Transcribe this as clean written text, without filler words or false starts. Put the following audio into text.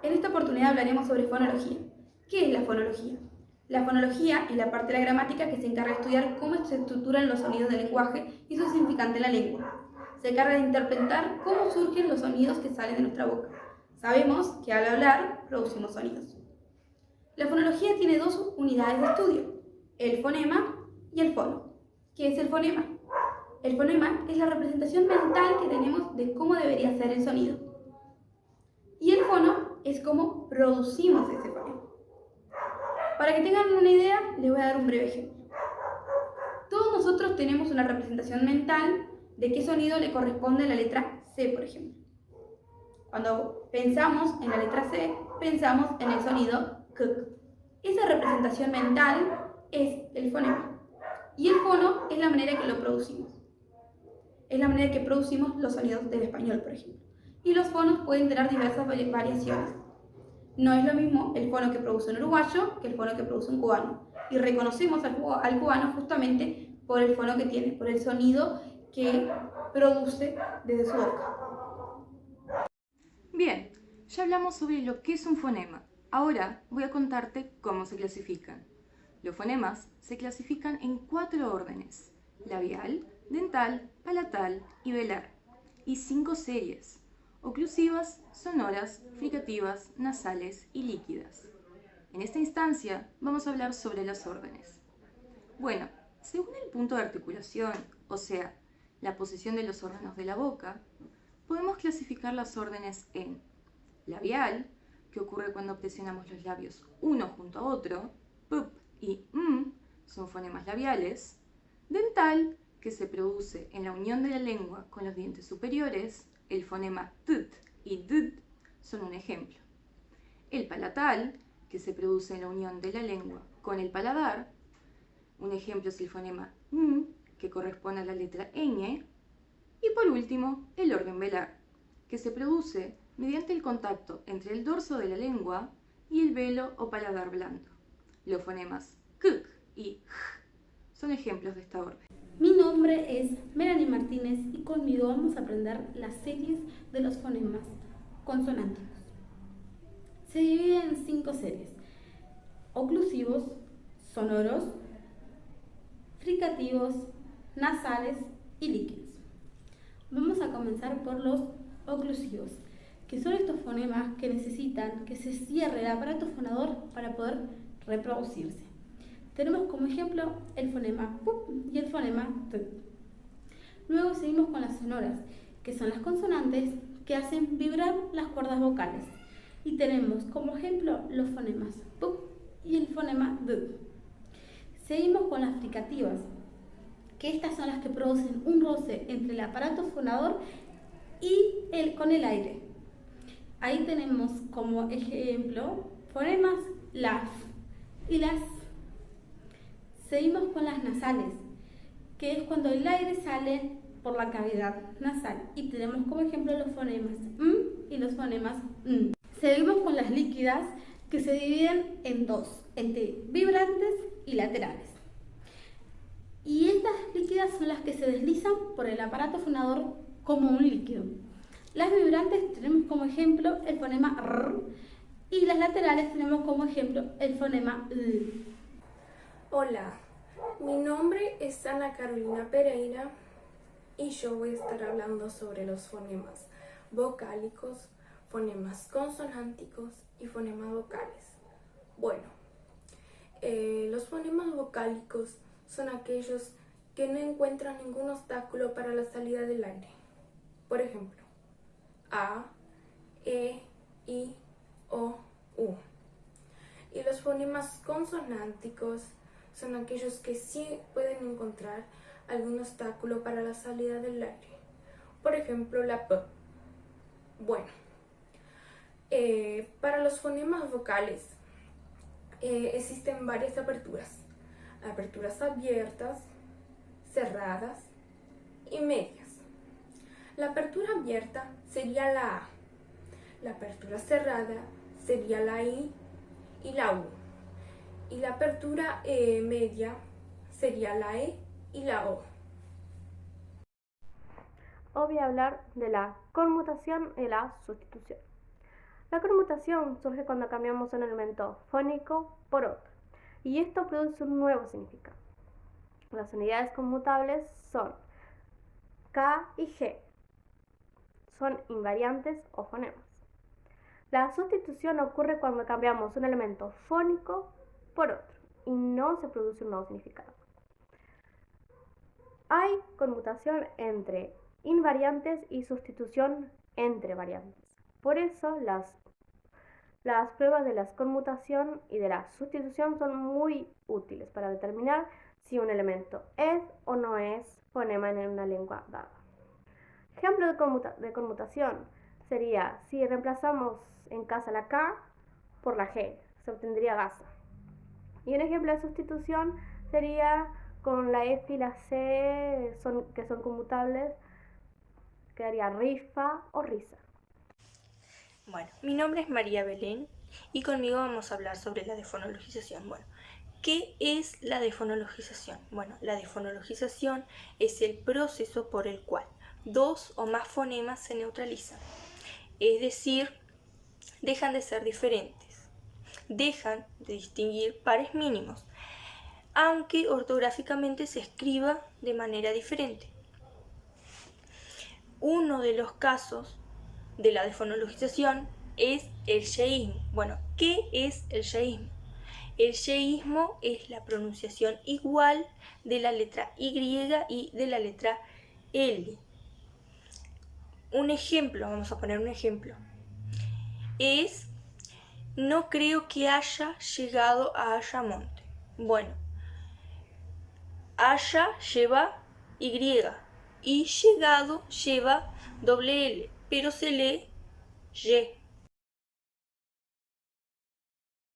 En esta oportunidad hablaremos sobre fonología. ¿Qué es la fonología? La fonología es la parte de la gramática que se encarga de estudiar cómo se estructuran los sonidos del lenguaje y su significante en la lengua. Se encarga de interpretar cómo surgen los sonidos que salen de nuestra boca. Sabemos que al hablar producimos sonidos. La fonología tiene dos unidades de estudio, el fonema y el fono. ¿Qué es el fonema? El fonema es la representación mental que tenemos de cómo debería ser el sonido. Y el fono es cómo producimos ese fonema. Para que tengan una idea, les voy a dar un breve ejemplo. Todos nosotros tenemos una representación mental de qué sonido le corresponde a la letra C, por ejemplo. Cuando pensamos en la letra C, pensamos en el sonido K. Esa representación mental es el fonema. Y el fono es la manera que lo producimos. Es la manera que producimos los sonidos del español, por ejemplo. Y los fonos pueden tener diversas variaciones. No es lo mismo el fono que produce un uruguayo que el fono que produce un cubano. Y reconocemos al cubano justamente por el fono que tiene, por el sonido que produce desde su boca. Bien, ya hablamos sobre lo que es un fonema. Ahora voy a contarte cómo se clasifican. Los fonemas se clasifican en 4 órdenes: labial, dental, palatal y velar, y 5 series: oclusivas, sonoras, fricativas, nasales y líquidas. En esta instancia vamos a hablar sobre las órdenes. Bueno, según el punto de articulación, o sea, la posición de los órganos de la boca, podemos clasificar las órdenes en labial, que ocurre cuando presionamos los labios uno junto a otro, pup y son fonemas labiales; dental, que se produce en la unión de la lengua con los dientes superiores, el fonema tut y dud son un ejemplo; el palatal, que se produce en la unión de la lengua con el paladar, un ejemplo es el fonema que corresponde a la letra ñ; y por último, el orden velar, que se produce mediante el contacto entre el dorso de la lengua y el velo o paladar blando. Los fonemas k y j son ejemplos de esta orden. Mi nombre es Melanie Martínez y conmigo vamos a aprender las series de los fonemas consonánticos. Se divide en 5 series: oclusivos, sonoros, fricativos, nasales y líquidos. Vamos a comenzar por los oclusivos, que son estos fonemas que necesitan que se cierre el aparato fonador para poder reproducirse. Tenemos como ejemplo el fonema pup y el fonema t. Luego seguimos con las sonoras, que son las consonantes que hacen vibrar las cuerdas vocales. Y tenemos como ejemplo los fonemas pup y el fonema d. Seguimos con las fricativas, que estas son las que producen un roce entre el aparato fonador y con el aire. Ahí tenemos como ejemplo fonemas la f y las. Seguimos con las nasales, que es cuando el aire sale por la cavidad nasal, y tenemos como ejemplo los fonemas y los fonemas n. Seguimos con las líquidas, que se dividen en dos, entre vibrantes y laterales. Y estas líquidas son las que se deslizan por el aparato fonador como un líquido. Las vibrantes tenemos como ejemplo el fonema r, y las laterales tenemos como ejemplo el fonema l. Hola, mi nombre es Ana Carolina Pereira y yo voy a estar hablando sobre los fonemas vocálicos, fonemas consonánticos y fonemas vocales. Bueno, los fonemas vocálicos son aquellos que no encuentran ningún obstáculo para la salida del aire. Por ejemplo, A, E, I, O, U. Y los fonemas consonánticos son aquellos que sí pueden encontrar algún obstáculo para la salida del aire. Por ejemplo, la P. Bueno, para los fonemas vocales existen varias aperturas. Aperturas abiertas, cerradas y medias. La apertura abierta sería la A. La apertura cerrada sería la I y la U. Y la apertura media sería la E y la O. Hoy voy a hablar de la conmutación y la sustitución. La conmutación surge cuando cambiamos un elemento fónico por otro, y esto produce un nuevo significado. Las unidades conmutables son K y G. Son invariantes o fonemas. La sustitución ocurre cuando cambiamos un elemento fónico por otro y no se produce un nuevo significado. Hay conmutación entre invariantes y sustitución entre variantes. Por eso las pruebas de la conmutación y de la sustitución son muy útiles para determinar si un elemento es o no es fonema en una lengua dada. Ejemplo de conmutación sería si reemplazamos en casa la K por la G, se obtendría gasa. Y un ejemplo de sustitución sería con la F y la C que son conmutables, quedaría rifa o risa. Bueno, mi nombre es María Belén y conmigo vamos a hablar sobre la defonologización. Bueno, ¿qué es la defonologización? Bueno, la defonologización es el proceso por el cual dos o más fonemas se neutralizan, es decir, dejan de ser diferentes, dejan de distinguir pares mínimos, aunque ortográficamente se escriba de manera diferente. Uno de los casos de la defonologización es el yeísmo. Bueno, ¿qué es el yeísmo? El yeísmo es la pronunciación igual de la letra Y y de la letra L. Un ejemplo, vamos a poner un ejemplo, es no creo que haya llegado a Ayamonte. Bueno, haya lleva Y y llegado lleva doble L, pero se lee Y.